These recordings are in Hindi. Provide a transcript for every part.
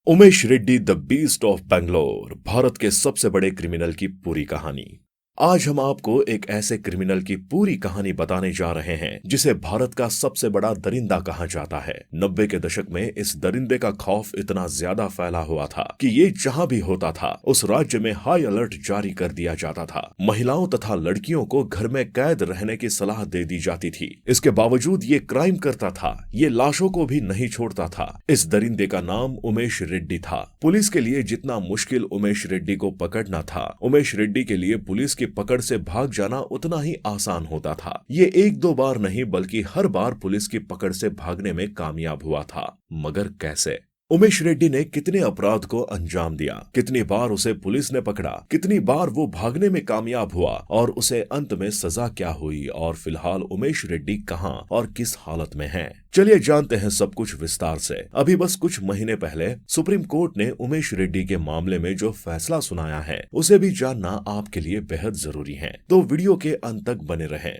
Umesh Reddy the beast of Bangalore, Bharat के सबसे बड़े क्रिमिनल की पूरी कहानी। आज हम आपको एक ऐसे क्रिमिनल की पूरी कहानी बताने जा रहे हैं जिसे भारत का सबसे बड़ा दरिंदा कहा जाता है। 90 के दशक में इस दरिंदे का खौफ इतना ज्यादा फैला हुआ था कि ये जहां भी होता था उस राज्य में हाई अलर्ट जारी कर दिया जाता था। महिलाओं तथा लड़कियों को घर में कैद रहने की सलाह दे दी जाती थी। इसके बावजूद ये क्राइम करता था, ये लाशों को भी नहीं छोड़ता था। इस दरिंदे का नाम उमेश रेड्डी था। पुलिस के लिए जितना मुश्किल उमेश रेड्डी को पकड़ना था, उमेश रेड्डी के लिए पुलिस पकड़ से भाग जाना उतना ही आसान होता था। ये एक दो बार नहीं बल्कि हर बार पुलिस की पकड़ से भागने में कामयाब हुआ था। मगर कैसे? उमेश रेड्डी ने कितने अपराध को अंजाम दिया, कितनी बार उसे पुलिस ने पकड़ा, कितनी बार वो भागने में कामयाब हुआ और उसे अंत में सजा क्या हुई, और फिलहाल उमेश रेड्डी कहां और किस हालत में है? चलिए जानते हैं सब कुछ विस्तार से। अभी बस कुछ महीने पहले सुप्रीम कोर्ट ने उमेश रेड्डी के मामले में जो फैसला सुनाया है उसे भी जानना आपके लिए बेहद जरूरी है, तो वीडियो के अंत तक बने रहें।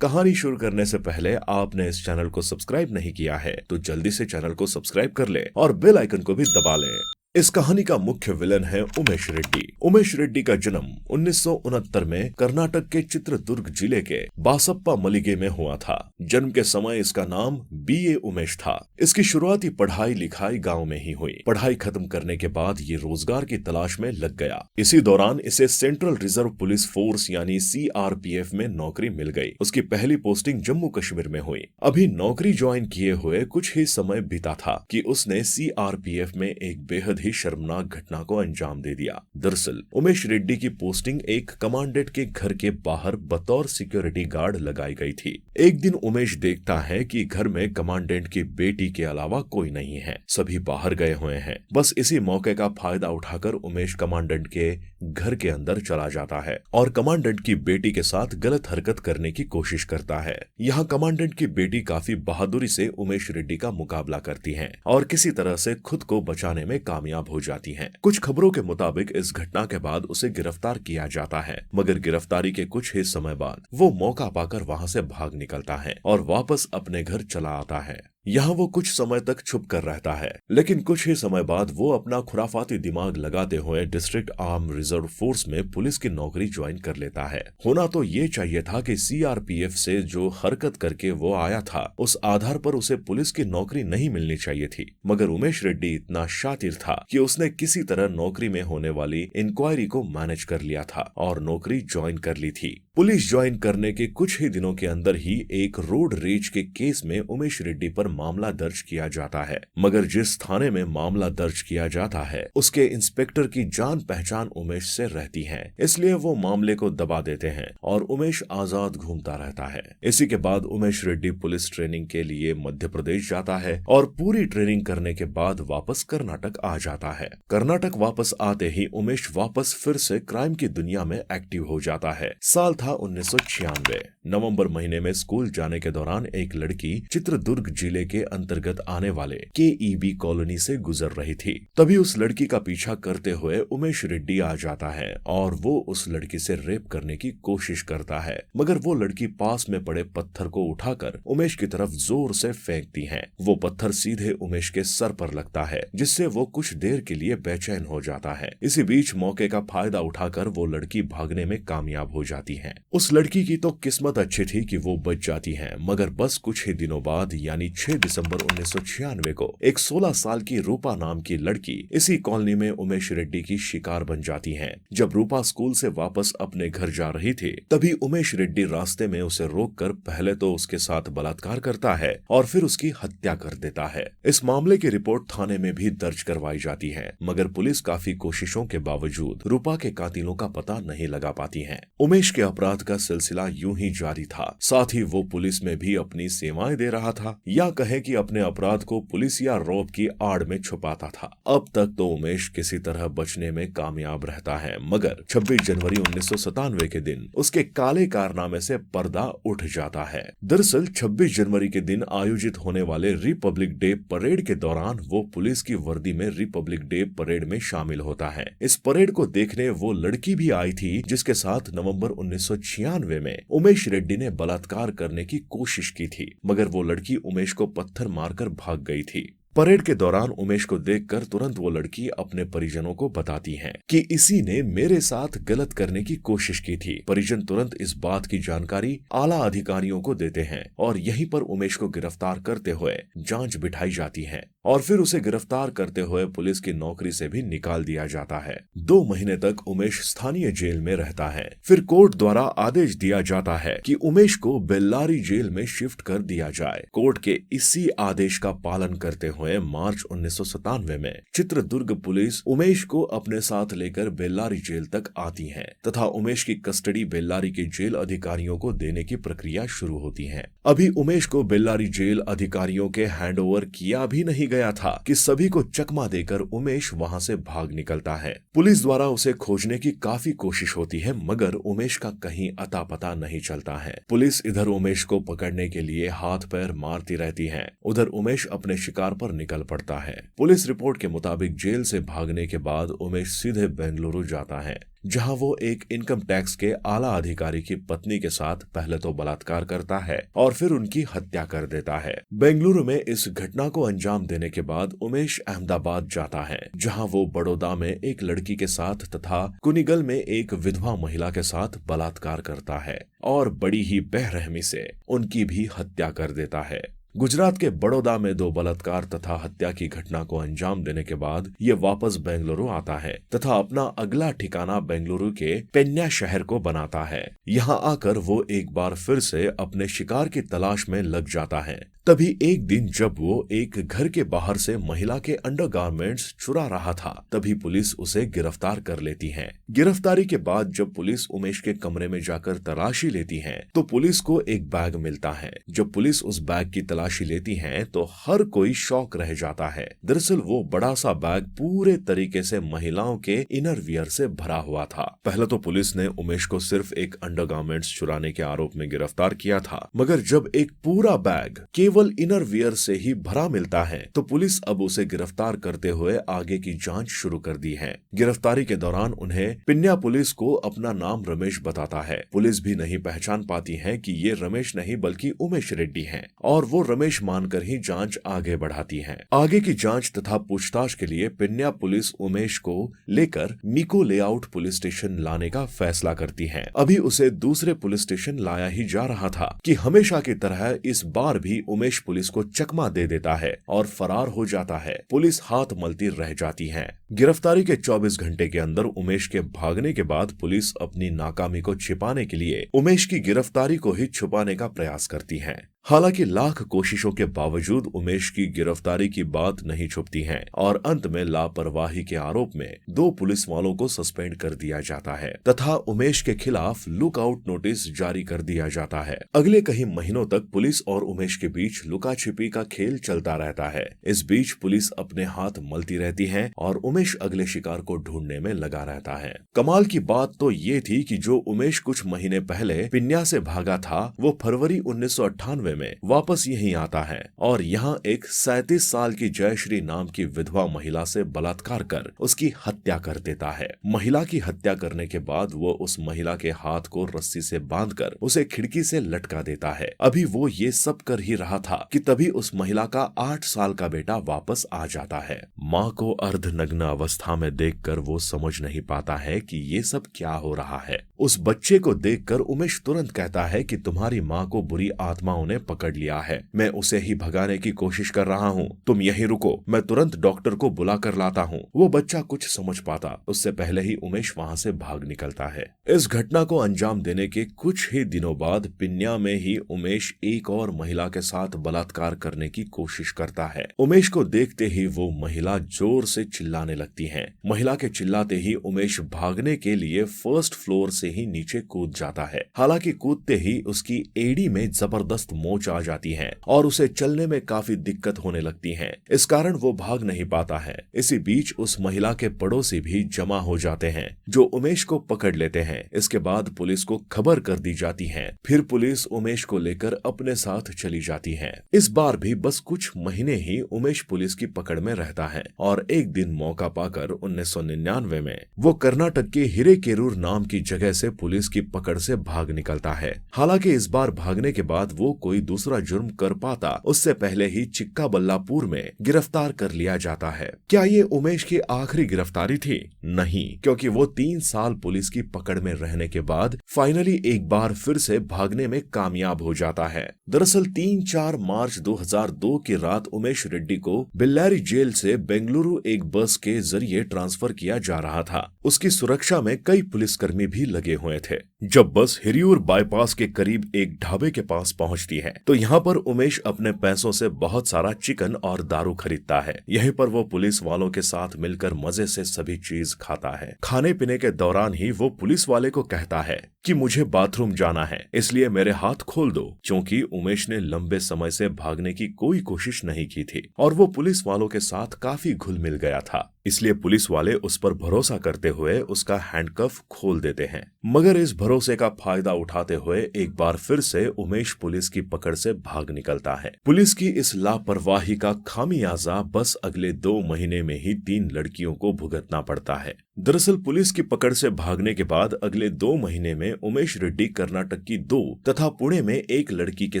कहानी शुरू करने से पहले आपने इस चैनल को सब्सक्राइब नहीं किया है तो जल्दी से चैनल को सब्सक्राइब कर ले और बेल आइकन को भी दबा लें। इस कहानी का मुख्य विलन है उमेश रेड्डी। उमेश रेड्डी का जन्म 1969 में कर्नाटक के चित्रदुर्ग जिले के बासप्पा मलिगे में हुआ था। जन्म के समय इसका नाम बीए उमेश था। इसकी शुरुआती पढ़ाई लिखाई गांव में ही हुई। पढ़ाई खत्म करने के बाद ये रोजगार की तलाश में लग गया। इसी दौरान इसे सेंट्रल रिजर्व पुलिस फोर्स यानी CRPF में नौकरी मिल गई। उसकी पहली पोस्टिंग जम्मू कश्मीर में हुई। अभी नौकरी ज्वाइन किए हुए कुछ ही समय बीता था कि उसने CRPF में एक बेहद ही शर्मनाक घटना को अंजाम दे दिया। दरअसल उमेश रेड्डी की पोस्टिंग एक कमांडेंट के घर के बाहर बतौर सिक्योरिटी गार्ड लगाई गई थी। एक दिन उमेश देखता है कि घर में कमांडेंट की बेटी के अलावा कोई नहीं है, सभी बाहर गए हुए हैं। बस इसी मौके का फायदा उठाकर उमेश कमांडेंट के घर के अंदर चला जाता है और कमांडेंट की बेटी के साथ गलत हरकत करने की कोशिश करता है। यहाँ कमांडेंट की बेटी काफी बहादुरी से उमेश रेड्डी का मुकाबला करती है और किसी तरह से खुद को बचाने में कामयाब हो जाती हैं। कुछ खबरों के मुताबिक इस घटना के बाद उसे गिरफ्तार किया जाता है, मगर गिरफ्तारी के कुछ ही समय बाद वो मौका पाकर वहां से भाग निकलता है और वापस अपने घर चला आता है। यहाँ वो कुछ समय तक छुप कर रहता है, लेकिन कुछ ही समय बाद वो अपना खुराफाती दिमाग लगाते हुए डिस्ट्रिक्ट आर्म रिजर्व फोर्स में पुलिस की नौकरी ज्वाइन कर लेता है। होना तो ये चाहिए था कि CRPF से जो हरकत करके वो आया था उस आधार पर उसे पुलिस की नौकरी नहीं मिलनी चाहिए थी, मगर उमेश रेड्डी इतना शातिर था कि उसने किसी तरह नौकरी में होने वाली इंक्वायरी को मैनेज कर लिया था और नौकरी ज्वाइन कर ली थी। पुलिस ज्वाइन करने के कुछ ही दिनों के अंदर ही एक रोड रेज के केस में उमेश रेड्डी पर मामला दर्ज किया जाता है, मगर जिस थाने में मामला दर्ज किया जाता है उसके इंस्पेक्टर की जान पहचान उमेश से रहती है, इसलिए वो मामले को दबा देते हैं और उमेश आजाद घूमता रहता है। इसी के बाद उमेश रेड्डी पुलिस ट्रेनिंग के लिए मध्य प्रदेश जाता है और पूरी ट्रेनिंग करने के बाद वापस कर्नाटक आ जाता है। कर्नाटक वापस आते ही उमेश वापस फिर से क्राइम की दुनिया में एक्टिव हो जाता है। साल था 1996। नवंबर महीने में स्कूल जाने के दौरान एक लड़की चित्रदुर्ग जिले के अंतर्गत आने वाले KEB कॉलोनी से गुजर रही थी। तभी उस लड़की का पीछा करते हुए उमेश रेड्डी आ जाता है और वो उस लड़की से रेप करने की कोशिश करता है, मगर वो लड़की पास में पड़े पत्थर को उठाकर उमेश की तरफ जोर से फेंकती है। वो पत्थर सीधे उमेश के सर पर लगता है, जिससे वो कुछ देर के लिए बेचैन हो जाता है। इसी बीच मौके का फायदा उठाकर वो लड़की भागने में कामयाब हो जाती है। उस लड़की की तो किस्मत अच्छी थी कि वो बच जाती है, मगर बस कुछ ही दिनों बाद यानी 6 दिसंबर 1996 को एक 16 साल की रूपा नाम की लड़की इसी कॉलोनी में उमेश रेड्डी की शिकार बन जाती है। जब रूपा स्कूल से वापस अपने घर जा रही थी तभी उमेश रेड्डी रास्ते में उसे रोककर पहले तो उसके साथ बलात्कार करता है और फिर उसकी हत्या कर देता है। इस मामले की रिपोर्ट थाने में भी दर्ज करवाई जाती है, मगर पुलिस काफी कोशिशों के बावजूद रूपा के कातिलों का पता नहीं लगा पाती है। उमेश के अपराध का सिलसिला यूं ही जारी था, साथ ही वो पुलिस में भी अपनी सेवाएं दे रहा था, या कहे कि अपने अपराध को पुलिस या रौब की आड़ में छुपाता था। अब तक तो उमेश किसी तरह बचने में कामयाब रहता है, मगर 26 जनवरी 1997 के दिन उसके काले कारनामे से पर्दा उठ जाता है। दरअसल 26 जनवरी के दिन आयोजित होने वाले रिपब्लिक डे परेड के दौरान वो पुलिस की वर्दी में रिपब्लिक डे परेड में शामिल होता है। इस परेड को देखने वो लड़की भी आई थी जिसके साथ नवंबर 1996 में उमेश रेड्डी ने बलात्कार करने की कोशिश की थी, मगर वो लड़की उमेश को पत्थर मारकर भाग गई थी। परेड के दौरान उमेश को देखकर तुरंत वो लड़की अपने परिजनों को बताती है कि इसी ने मेरे साथ गलत करने की कोशिश की थी। परिजन तुरंत इस बात की जानकारी आला अधिकारियों को देते हैं और यहीं पर उमेश को गिरफ्तार करते हुए जांच बिठाई जाती है और फिर उसे गिरफ्तार करते हुए पुलिस की नौकरी से भी निकाल दिया जाता है। 2 महीने तक उमेश स्थानीय जेल में रहता है। फिर कोर्ट द्वारा आदेश दिया जाता है कि उमेश को बेल्लारी जेल में शिफ्ट कर दिया जाए। कोर्ट के इसी आदेश का पालन करते हुए मार्च 1997 में चित्रदुर्ग पुलिस उमेश को अपने साथ लेकर बेल्लारी जेल तक आती है तथा उमेश की कस्टडी बेल्लारी के जेल अधिकारियों को देने की प्रक्रिया शुरू होती है। अभी उमेश को बेल्लारी जेल अधिकारियों के हैंडओवर किया भी नहीं गया था कि सभी को चकमा देकर उमेश वहां से भाग निकलता है। पुलिस द्वारा उसे खोजने की काफी कोशिश होती है मगर उमेश का कहीं अता पता नहीं चलता है। पुलिस इधर उमेश को पकड़ने के लिए हाथ पैर मारती रहती है, उधर उमेश अपने शिकार पर निकल पड़ता है। पुलिस रिपोर्ट के मुताबिक जेल से भागने के बाद उमेश सीधे बेंगलुरु जाता है जहां वो एक इनकम टैक्स के आला अधिकारी की पत्नी के साथ पहले तो बलात्कार करता है और फिर उनकी हत्या कर देता है। बेंगलुरु में इस घटना को अंजाम देने के बाद उमेश अहमदाबाद जाता है जहां वो बड़ौदा में एक लड़की के साथ तथा कुनिगल में एक विधवा महिला के साथ बलात्कार करता है और बड़ी ही बेरहमी से उनकी भी हत्या कर देता है। गुजरात के बड़ौदा में 2 बलात्कार तथा हत्या की घटना को अंजाम देने के बाद ये वापस बेंगलुरु आता है तथा अपना अगला ठिकाना बेंगलुरु के पेन्या शहर को बनाता है। यहाँ आकर वो एक बार फिर से अपने शिकार की तलाश में लग जाता है। तभी एक दिन जब वो एक घर के बाहर से महिला के अंडरगारमेंट्स चुरा रहा था तभी पुलिस उसे गिरफ्तार कर लेती है। गिरफ्तारी के बाद जब पुलिस उमेश के कमरे में जाकर तलाशी लेती है तो पुलिस को एक बैग मिलता है। जब पुलिस उस बैग की तलाशी लेती है तो हर कोई शॉक रह जाता है। दरअसल वो बड़ा सा बैग पूरे तरीके से महिलाओं के इनर वियर से भरा हुआ था। पहले तो पुलिस ने उमेश को सिर्फ एक अंडरगारमेंट्स चुराने के आरोप में गिरफ्तार किया था मगर जब एक पूरा बैग केवल इनर वियर से ही भरा मिलता है तो पुलिस अब उसे गिरफ्तार करते हुए आगे की जांच शुरू कर दी है। गिरफ्तारी के दौरान उन्हें पिन्या पुलिस को अपना नाम रमेश बताता है। पुलिस भी नहीं पहचान पाती है कि ये रमेश नहीं बल्कि उमेश रेड्डी हैं और वो रमेश मानकर ही जांच आगे बढ़ाती है। आगे की जांच तथा पूछताछ के लिए पिन्या पुलिस उमेश को लेकर निको लेआउट पुलिस स्टेशन लाने का फैसला करती है। अभी उसे दूसरे पुलिस स्टेशन लाया ही जा रहा था कि हमेशा की तरह इस बार भी उमेश पुलिस को चकमा दे देता है और फरार हो जाता है। पुलिस हाथ मलती रह जाती है। गिरफ्तारी के 24 घंटे के अंदर उमेश के भागने के बाद पुलिस अपनी नाकामी को छिपाने के लिए उमेश की गिरफ्तारी को ही छुपाने का प्रयास करती है। हालांकि लाख कोशिशों के बावजूद उमेश की गिरफ्तारी की बात नहीं छुपती है और अंत में लापरवाही के आरोप में 2 पुलिस वालों को सस्पेंड कर दिया जाता है तथा उमेश के खिलाफ लुकआउट नोटिस जारी कर दिया जाता है। अगले कई महीनों तक पुलिस और उमेश के बीच लुका छिपी का खेल चलता रहता है। इस बीच पुलिस अपने हाथ मलती रहती है और उमेश अगले शिकार को ढूंढने में लगा रहता है। कमाल की बात तो ये थी कि जो उमेश कुछ महीने पहले पिन्या से भागा था वो फरवरी 1998 में वापस यहीं आता है और यहाँ एक 37 साल की जयश्री नाम की विधवा महिला से बलात्कार कर उसकी हत्या कर देता है। महिला की हत्या करने के बाद वो उस महिला के हाथ को रस्सी से बांधकर उसे खिड़की से लटका देता है। अभी वो ये सब कर ही रहा था कि तभी उस महिला का 8 साल का बेटा वापस आ जाता है। माँ को अर्धनग्न अवस्था में देखकर वो समझ नहीं पाता है कि ये सब क्या हो रहा है। उस बच्चे को देखकर उमेश तुरंत कहता है कि तुम्हारी माँ को बुरी आत्माओं ने पकड़ लिया है, मैं उसे ही भगाने की कोशिश कर रहा हूँ, तुम यहीं रुको, मैं तुरंत डॉक्टर को बुला कर लाता हूँ। वो बच्चा कुछ समझ पाता उससे पहले ही उमेश वहाँ से भाग निकलता है। इस घटना को अंजाम देने के कुछ ही दिनों बाद पिन्या में ही उमेश एक और महिला के साथ बलात्कार करने की कोशिश करता है। उमेश को देखते ही वो महिला जोर से चिल्लाने लगती है। महिला के चिल्लाते ही उमेश भागने के लिए फर्स्ट फ्लोर से ही नीचे कूद जाता है। हालांकि कूदते ही उसकी एड़ी में जबरदस्त मोच आ जाती है और उसे चलने में काफी दिक्कत होने लगती है। इस कारण वो भाग नहीं पाता है। इसी बीच उस महिला के पड़ोसी भी जमा हो जाते हैं जो उमेश को पकड़ लेते हैं। इसके बाद पुलिस को खबर कर दी जाती है। फिर पुलिस उमेश को लेकर अपने साथ चली जाती है। इस बार भी बस कुछ महीने ही उमेश पुलिस की पकड़ में रहता है और एक दिन मौका पाकर 1999 में वो कर्नाटक के हिरेकेरूर नाम की जगह से पुलिस की पकड़ से भाग निकलता है। हालांकि इस बार भागने के बाद वो कोई दूसरा जुर्म कर पाता उससे पहले ही चिक्काबल्लापुर में गिरफ्तार कर लिया जाता है। क्या ये उमेश की आखिरी गिरफ्तारी थी? नहीं, क्योंकि वो 3 साल पुलिस की पकड़ में रहने के बाद फाइनली एक बार फिर से भागने में कामयाब हो जाता है। दरअसल 3-4 मार्च 2002 की रात उमेश रेड्डी को बेल्लारी जेल से बेंगलुरु एक बस के जरिए ट्रांसफर किया जा रहा था। उसकी सुरक्षा में कई पुलिसकर्मी भी लगे हुए थे। जब बस हिरियूर बाईपास के करीब एक ढाबे के पास पहुंचती है तो यहाँ पर उमेश अपने पैसों से बहुत सारा चिकन और दारू खरीदता है। यहीं पर वो पुलिस वालों के साथ मिलकर मजे से सभी चीज खाता है। खाने पीने के दौरान ही वो पुलिस वाले को कहता है कि मुझे बाथरूम जाना है, इसलिए मेरे हाथ खोल दो, क्योंकि उमेश ने लंबे समय से भागने की कोई कोशिश नहीं की थी और वो पुलिस वालों के साथ काफी घुल मिल गया था। इसलिए पुलिस वाले उस पर भरोसा करते हुए उसका हैंडकफ खोल देते हैं। मगर इस भरोसे का फायदा उठाते हुए एक बार फिर से उमेश पुलिस की पकड़ से भाग निकलता है। पुलिस की इस लापरवाही का खामियाजा बस अगले 2 महीने में ही 3 लड़कियों को भुगतना पड़ता है। दरअसल पुलिस की पकड़ से भागने के बाद अगले 2 महीने में उमेश रेड्डी कर्नाटक की 2 तथा पुणे में 1 लड़की के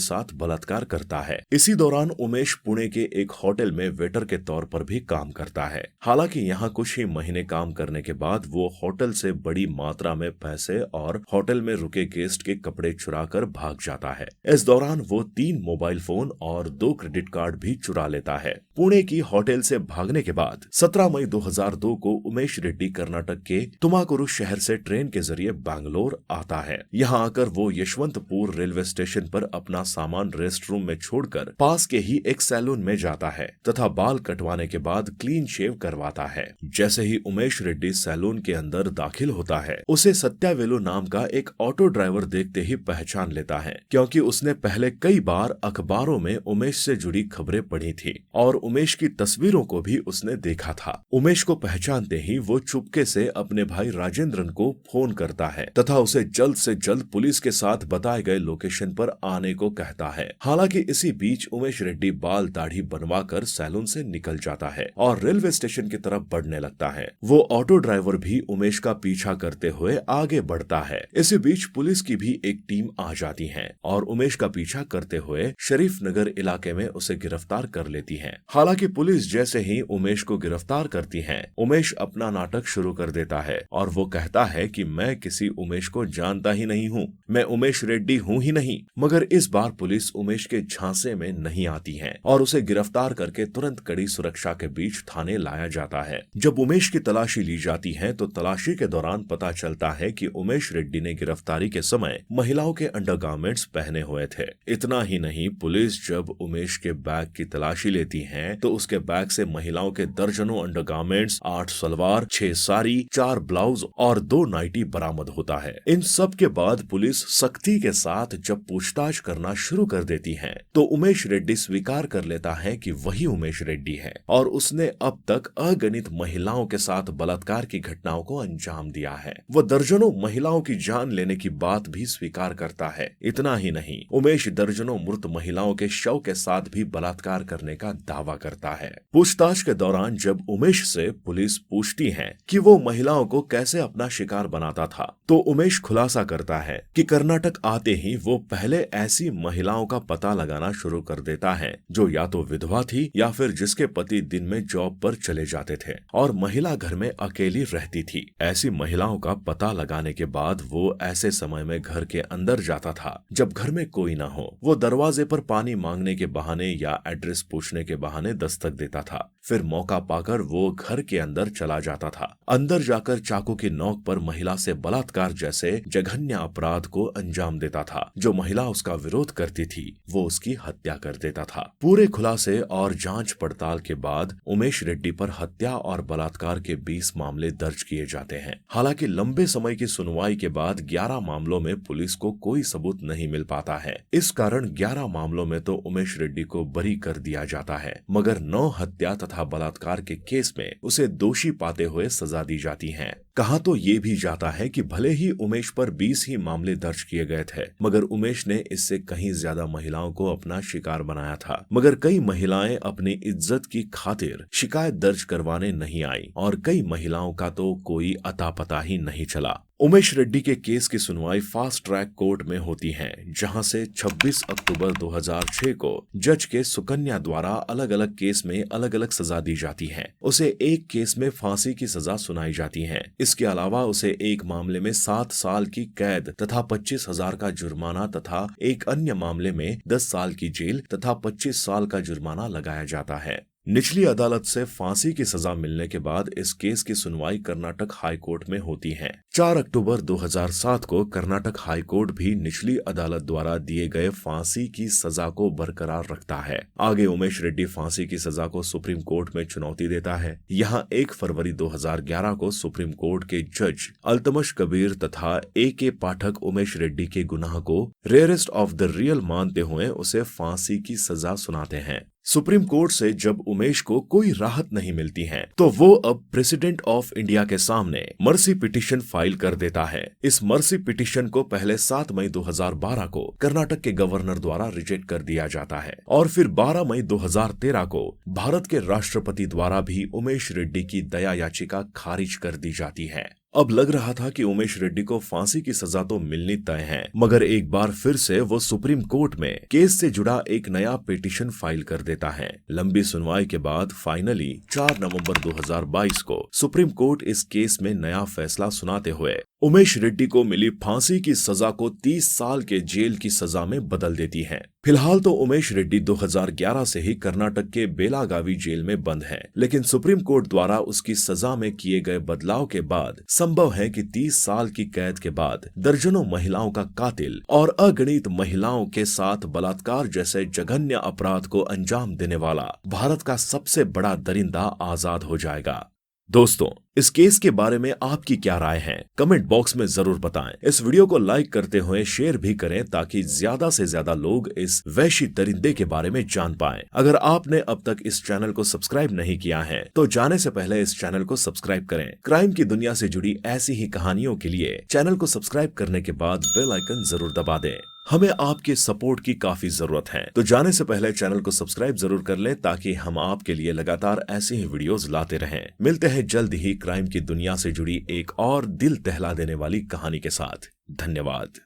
साथ बलात्कार करता है। इसी दौरान उमेश पुणे के एक होटल में वेटर के तौर पर भी काम करता है। हालांकि यहाँ कुछ ही महीने काम करने के बाद वो होटल से बड़ी मात्रा में पैसे और होटल में रुके गेस्ट के कपड़े चुराकर भाग जाता है। इस दौरान वो 3 मोबाइल फोन और 2 क्रेडिट कार्ड भी चुरा लेता है। पुणे की होटल से भागने के बाद 17 मई 2002 को उमेश रेड्डी कर्नाटक के तुमाकुरु शहर से ट्रेन के जरिए बैंगलोर आता है। यहाँ आकर वो यशवंतपुर रेलवे स्टेशन पर अपना सामान रेस्ट रूम में छोड़कर पास के ही एक सैलून में जाता है तथा बाल कटवाने के बाद क्लीन शेव करवाता है। जैसे ही उमेश रेड्डी सैलून के अंदर दाखिल होता है उसे सत्यावेलु नाम का एक ऑटो ड्राइवर देखते ही पहचान लेता है, क्योंकि उसने पहले कई बार अखबारों में उमेश से जुड़ी खबरें पढ़ी थी और उमेश की तस्वीरों को भी उसने देखा था। उमेश को पहचानते ही वो चुपके से अपने भाई राजेंद्रन को फोन करता है तथा उसे जल्द से जल्द पुलिस के साथ बताए गए लोकेशन पर आने को कहता है। हालांकि इसी बीच उमेश रेड्डी बाल दाढ़ी बनवाकर सैलून से निकल जाता है और रेलवे स्टेशन की तरफ बढ़ने लगता है। वो ऑटो ड्राइवर भी उमेश का पीछा करते हुए आगे बढ़ता है। इसी बीच पुलिस की भी एक टीम आ जाती है और उमेश का पीछा करते हुए शरीफ नगर इलाके में उसे गिरफ्तार कर लेती है। हालांकि पुलिस जैसे ही उमेश को गिरफ्तार करती है उमेश अपना नाटक शुरू कर देता है और वो कहता है कि मैं किसी उमेश को जानता ही नहीं हूँ, मैं उमेश रेड्डी हूँ ही नहीं। मगर इस बार पुलिस उमेश के झांसे में नहीं आती है और उसे गिरफ्तार करके तुरंत कड़ी सुरक्षा के बीच थाने लाया जाता है। जब उमेश की तलाशी ली जाती है तो तलाशी के दौरान पता चलता है कि उमेश रेड्डी ने गिरफ्तारी के समय महिलाओं के अंडरगारमेंट्स पहने हुए थे। इतना ही नहीं, पुलिस जब उमेश के बैग की तलाशी लेती है तो उसके बैग से महिलाओं के दर्जनों अंडरगारमेंट्स, 8 सलवार, 6 साड़ी, 4 ब्लाउज और 2 नाइटी बरामद होता है। इन सब के बाद पुलिस सख्ती के साथ जब पूछताछ करना शुरू कर देती है तो उमेश रेड्डी स्वीकार कर लेता है कि वही उमेश रेड्डी है और उसने अब तक अगणित महिलाओं के साथ बलात्कार की घटनाओं को अंजाम दिया है। वो दर्जनों महिलाओं की जान लेने की बात भी स्वीकार करता है। इतना ही नहीं, उमेश दर्जनों मृत महिलाओं के शव के साथ भी बलात्कार करने का दावा करता है। पूछताछ के दौरान जब उमेश से पुलिस पूछती है कि वो महिलाओं को कैसे अपना शिकार बनाता था तो उमेश खुलासा करता है कि कर्नाटक आते ही वो पहले ऐसी महिलाओं का पता लगाना शुरू कर देता है जो या तो विधवा थी या फिर जिसके पति दिन में जॉब पर चले जाते थे और महिला घर में अकेली रहती थी। ऐसी महिलाओं का पता लगाने के बाद वो ऐसे समय में घर के अंदर जाता था जब घर में कोई ना हो। वो दरवाजे पर पानी मांगने के बहाने या एड्रेस पूछने के बहाने दस्तक देता था। फिर मौका पाकर वो घर के अंदर चला जाता था। अंदर जाकर चाकू की नोक पर महिला से बलात्कार जैसे जघन्य अपराध को अंजाम देता था। जो महिला उसका विरोध करती थी वो उसकी हत्या कर देता था। पूरे खुलासे और जांच पड़ताल के बाद उमेश रेड्डी पर हत्या और बलात्कार के 20 मामले दर्ज किए जाते हैं। हालांकि लंबे समय की सुनवाई के बाद 11 मामलों में पुलिस को कोई सबूत नहीं मिल पाता है। इस कारण 11 मामलों में तो उमेश रेड्डी को बरी कर दिया जाता है, मगर 9 हत्या तथा बलात्कार के केस में उसे दोषी पाते हुए सजा दी जाती है। कहा तो ये भी जाता है कि भले ही उमेश पर 20 ही मामले दर्ज किए गए थे, मगर उमेश ने इससे कहीं ज्यादा महिलाओं को अपना शिकार बनाया था। मगर कई महिलाएं अपनी इज्जत की खातिर शिकायत दर्ज करवाने नहीं आई और कई महिलाओं का तो कोई अता पता ही नहीं चला। उमेश रेड्डी के केस की सुनवाई फास्ट ट्रैक कोर्ट में होती है, जहां से 26 अक्टूबर 2006 को जज के सुकन्या द्वारा अलग अलग केस में अलग अलग सजा दी जाती है। उसे एक केस में फांसी की सजा सुनाई जाती है। इसके अलावा उसे एक मामले में 7 साल की कैद तथा 25,000 का जुर्माना तथा एक अन्य मामले में 10 साल की जेल तथा 25 साल का जुर्माना लगाया जाता है। निचली अदालत से फांसी की सजा मिलने के बाद इस केस की सुनवाई कर्नाटक हाई कोर्ट में होती है। 4 अक्टूबर 2007 को कर्नाटक हाई कोर्ट भी निचली अदालत द्वारा दिए गए फांसी की सजा को बरकरार रखता है। आगे उमेश रेड्डी फांसी की सजा को सुप्रीम कोर्ट में चुनौती देता है। यहाँ 1 फरवरी 2011 को सुप्रीम कोर्ट के जज अल्तमश कबीर तथा A.K. पाठक उमेश रेड्डी के गुनाह को रेयरेस्ट ऑफ द रियल मानते हुए उसे फांसी की सजा सुनाते हैं। सुप्रीम कोर्ट से जब उमेश को कोई राहत नहीं मिलती है तो वो अब प्रेसिडेंट ऑफ इंडिया के सामने मर्सी पिटीशन फाइल कर देता है। इस मर्सी पिटीशन को पहले 7 मई 2012 को कर्नाटक के गवर्नर द्वारा रिजेक्ट कर दिया जाता है और फिर 12 मई 2013 को भारत के राष्ट्रपति द्वारा भी उमेश रेड्डी की दया याचिका खारिज कर दी जाती है। अब लग रहा था कि उमेश रेड्डी को फांसी की सजा तो मिलनी तय है, मगर एक बार फिर से वो सुप्रीम कोर्ट में केस से जुड़ा एक नया पिटीशन फाइल कर देता है। लंबी सुनवाई के बाद फाइनली 4 नवंबर 2022 को सुप्रीम कोर्ट इस केस में नया फैसला सुनाते हुए उमेश रेड्डी को मिली फांसी की सजा को 30 साल के जेल की सजा में बदल देती है। फिलहाल तो उमेश रेड्डी 2011 से ही कर्नाटक के बेलागावी जेल में बंद है, लेकिन सुप्रीम कोर्ट द्वारा उसकी सजा में किए गए बदलाव के बाद संभव है कि 30 साल की कैद के बाद दर्जनों महिलाओं का कातिल और अगणित महिलाओं के साथ बलात्कार जैसे जघन्य अपराध को अंजाम देने वाला भारत का सबसे बड़ा दरिंदा आजाद हो जाएगा। दोस्तों, इस केस के बारे में आपकी क्या राय है? कमेंट बॉक्स में जरूर बताएं। इस वीडियो को लाइक करते हुए शेयर भी करें ताकि ज्यादा से ज्यादा लोग इस वहशी दरिंदे के बारे में जान पाएं। अगर आपने अब तक इस चैनल को सब्सक्राइब नहीं किया है तो जाने से पहले इस चैनल को सब्सक्राइब करें। क्राइम की दुनिया से जुड़ी ऐसी ही कहानियों के लिए चैनल को सब्सक्राइब करने के बाद बेल आइकन जरूर दबा दें। हमें आपके सपोर्ट की काफी जरूरत है, तो जाने से पहले चैनल को सब्सक्राइब जरूर कर लें ताकि हम आपके लिए लगातार ऐसे ही वीडियोस लाते रहें। मिलते हैं जल्द ही क्राइम की दुनिया से जुड़ी एक और दिल दहला देने वाली कहानी के साथ। धन्यवाद।